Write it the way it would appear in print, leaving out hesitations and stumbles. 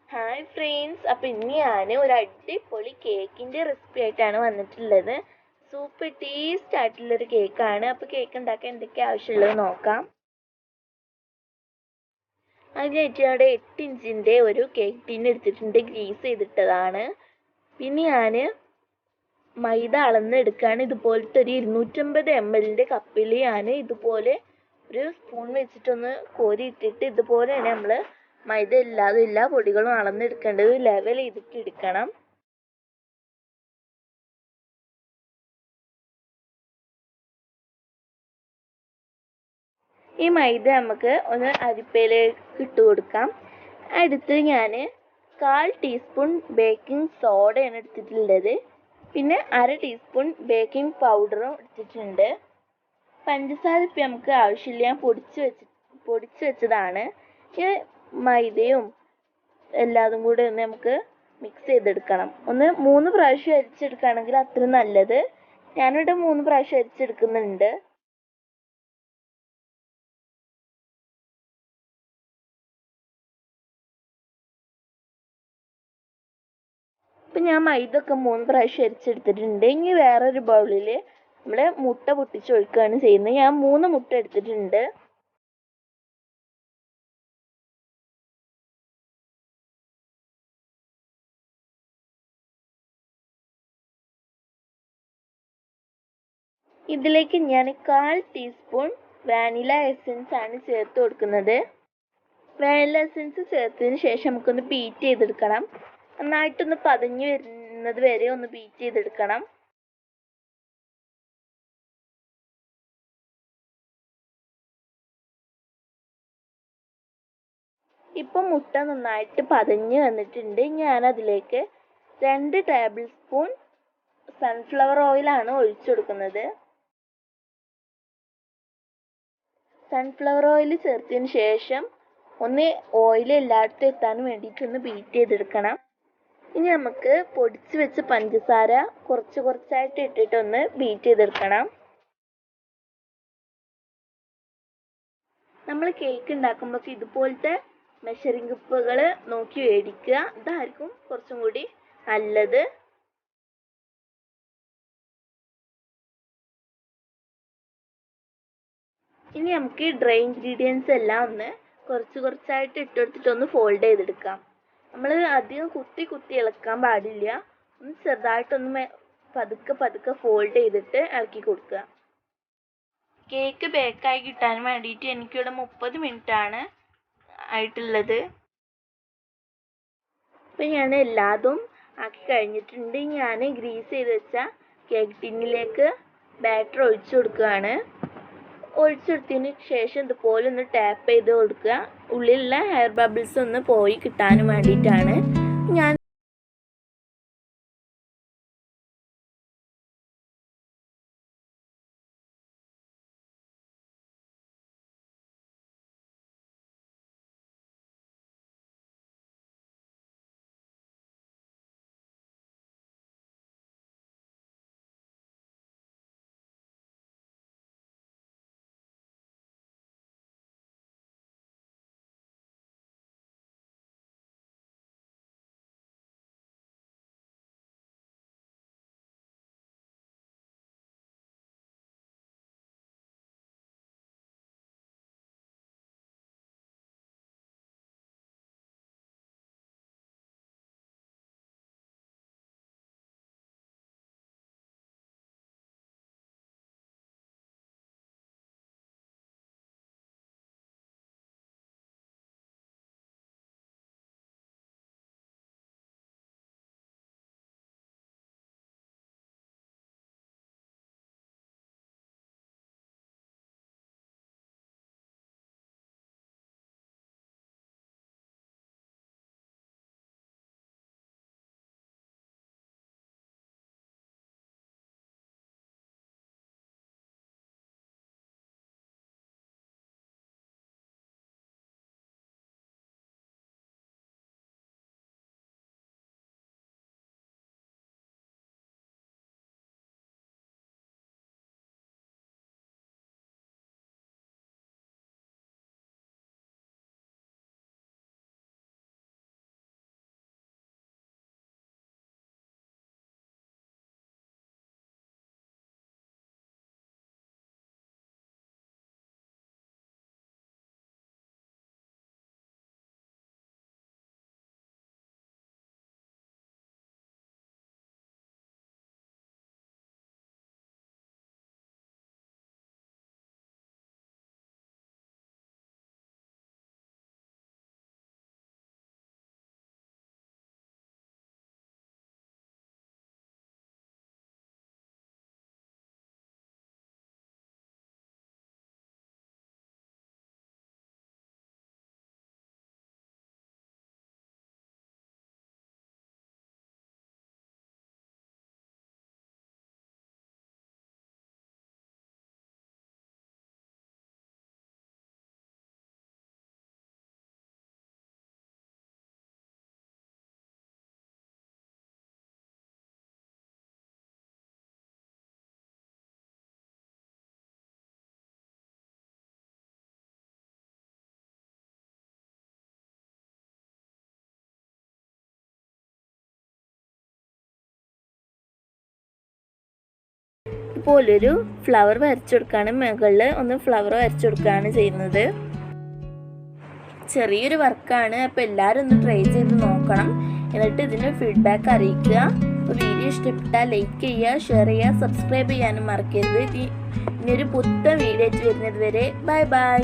Hi friends, അപ്പോൾ ഇന്ന് ഞാൻ ഒരു അടിപൊളി കേക്കിൻ്റെ റെസിപ്പി ആയിട്ടാണ് വന്നിട്ടുള്ളത്. സൂപ്പർ ടേസ്റ്റ് ആയിട്ടുള്ളൊരു കേക്കാണ്. അപ്പോൾ കേക്ക് ഉണ്ടാക്കാൻ എന്തൊക്കെ ആവശ്യമുള്ളത് നോക്കാം. അതിനായിട്ട് അവിടെ 8 ഇഞ്ചിൻ്റെ ഒരു കേക്ക് ടിൻ എടുത്തിട്ടുണ്ട്, ഗ്രീസ് ചെയ്തിട്ടതാണ്. പിന്നെ ഞാൻ മൈദ അളന്നെടുക്കുകയാണ്. ഇതുപോലത്തെ ഒരു 250 ml കപ്പിൽ ഞാൻ ഇതുപോലെ ഒരു സ്പൂൺ വെച്ചിട്ടൊന്ന് കോരിയിട്ടിട്ട് ഇതുപോലെയാണ് നമ്മൾ മൈദ ഇല്ലാതെ എല്ലാ പൊടികളും അളന്നെടുക്കേണ്ടത്. ലെവൽ ചെയ്തിട്ട് എടുക്കണം. ഈ മൈദ നമുക്ക് ഒന്ന് അരിപ്പയിലേക്ക് ഇട്ട് കൊടുക്കാം. അടുത്ത് ഞാൻ 1/4 ടീസ്പൂൺ ബേക്കിംഗ് സോഡയാണ് എടുത്തിട്ടുള്ളത്. പിന്നെ 1/2 ടീസ്പൂൺ ബേക്കിംഗ് പൗഡറും എടുത്തിട്ടുണ്ട്. പഞ്ചസാര ഇപ്പം നമുക്ക് ആവശ്യമില്ല, ഞാൻ പൊടിച്ച് വെച്ചതാണ്. ഈ മൈദയും എല്ലാതും കൂടെ ഒന്ന് നമുക്ക് മിക്സ് ചെയ്തെടുക്കണം. 3 പ്രാവശ്യം അരിച്ചെടുക്കുകയാണെങ്കിൽ അത്ര നല്ലത്. ഞാനിവിടെ 3 പ്രാവശ്യം അരിച്ചെടുക്കുന്നുണ്ട്. ഇപ്പം ഞാൻ മൈദ ഒക്കെ 3 പ്രാവശ്യം അരിച്ചെടുത്തിട്ടുണ്ട്. ഇനി വേറൊരു ബൗളിൽ നമ്മൾ മുട്ട പൊട്ടിച്ചൊഴിക്കുകയാണ് ചെയ്യുന്നത്. ഞാൻ 3 മുട്ട എടുത്തിട്ടുണ്ട്. ഇതിലേക്ക് ഞാൻ 1/4 ടീസ്പൂൺ വാനില എസൻസ് ആണ് ചേർത്ത് കൊടുക്കുന്നത്. വാനില എസൻസ് ചേർത്തതിന് ശേഷം നമുക്കൊന്ന് ബീറ്റ് ചെയ്തെടുക്കണം. നന്നായിട്ടൊന്ന് പതഞ്ഞ് വരുന്നത് വരെ ഒന്ന് ബീറ്റ് ചെയ്തെടുക്കണം. ഇപ്പം മുട്ട നന്നായിട്ട് പതഞ്ഞ് വന്നിട്ടുണ്ട്. ഞാനതിലേക്ക് 2 ടേബിൾ സ്പൂൺ സൺഫ്ലവർ ഓയിലാണ് ഒഴിച്ചു കൊടുക്കുന്നത്. സൺഫ്ലവർ ഓയിൽ ചേർത്തതിന് ശേഷം ഒന്ന് ഓയിൽ എല്ലായിടത്തും എത്താൻ വേണ്ടിയിട്ടൊന്ന് ബീറ്റ് ചെയ്തെടുക്കണം. ഇനി നമുക്ക് പൊടിച്ച് വെച്ച പഞ്ചസാര കുറച്ചായിട്ട് ഇട്ടിട്ടൊന്ന് ബീറ്റ് ചെയ്തെടുക്കണം. നമ്മൾ കേക്ക് ഉണ്ടാക്കുമ്പോൾ ഇതുപോലത്തെ മെഷറിംഗ് കപ്പുകൾ നോക്കി മേടിക്കുക. ഇതായിരിക്കും കുറച്ചും കൂടി നല്ലത്. ഇനി നമുക്ക് ഈ ഡ്രൈ ഇൻഗ്രീഡിയൻസ് എല്ലാം ഒന്ന് കുറച്ചായിട്ട് ഇട്ടെടുത്തിട്ടൊന്ന് ഫോൾഡ് ചെയ്തെടുക്കാം. നമ്മൾ അധികം കുത്തി ഇളക്കാൻ പാടില്ല. ഒന്ന് ചെറുതായിട്ടൊന്ന് പതുക്കെ ഫോൾഡ് ചെയ്തിട്ട് ഇളക്കി കൊടുക്കുക. കേക്ക് ബേക്കായി കിട്ടാൻ വേണ്ടിയിട്ട് എനിക്കിവിടെ 30 മിനിറ്റ് ആണ് ആയിട്ടുള്ളത്. അപ്പം ഞാൻ എല്ലാതും ആക്കി കഴിഞ്ഞിട്ടുണ്ട്. ഞാൻ ഗ്രീസ് ചെയ്ത് വെച്ച കേക്ക് ടിന്നിലേക്ക് ബാറ്റർ ഒഴിച്ചു കൊടുക്കുകയാണ്. ഒഴിച്ചെടുത്തതിന് ശേഷം ഇതുപോലെ ഒന്ന് ടാപ്പ് ചെയ്ത് കൊടുക്കുക. ഉള്ളിലുള്ള ഹെയർ ബബിൾസ് ഒന്ന് പോയി കിട്ടാനും വേണ്ടിയിട്ടാണ്. ഞാൻ ഇതുപോലൊരു ഫ്ലവർ വരച്ചു കൊടുക്കുകയാണ്. മുകളിൽ ഒന്ന് ഫ്ലവർ വരച്ചു കൊടുക്കുകയാണ് ചെയ്യുന്നത്. ചെറിയൊരു വർക്കാണ്. അപ്പോൾ എല്ലാവരും ഒന്ന് ട്രൈ ചെയ്ത് നോക്കണം. എന്നിട്ട് ഇതിൻ്റെ ഫീഡ്ബാക്ക് അറിയിക്കുക. അപ്പോൾ വീഡിയോ ഇഷ്ടപ്പെട്ടാൽ ലൈക്ക് ചെയ്യുക, ഷെയർ ചെയ്യുക, സബ്സ്ക്രൈബ് ചെയ്യാനും മറക്കരുത്. ഇനിയൊരു പുത്തൻ വീഡിയോ ആയിട്ട് വരുന്നത് വരെ ബൈ ബൈ.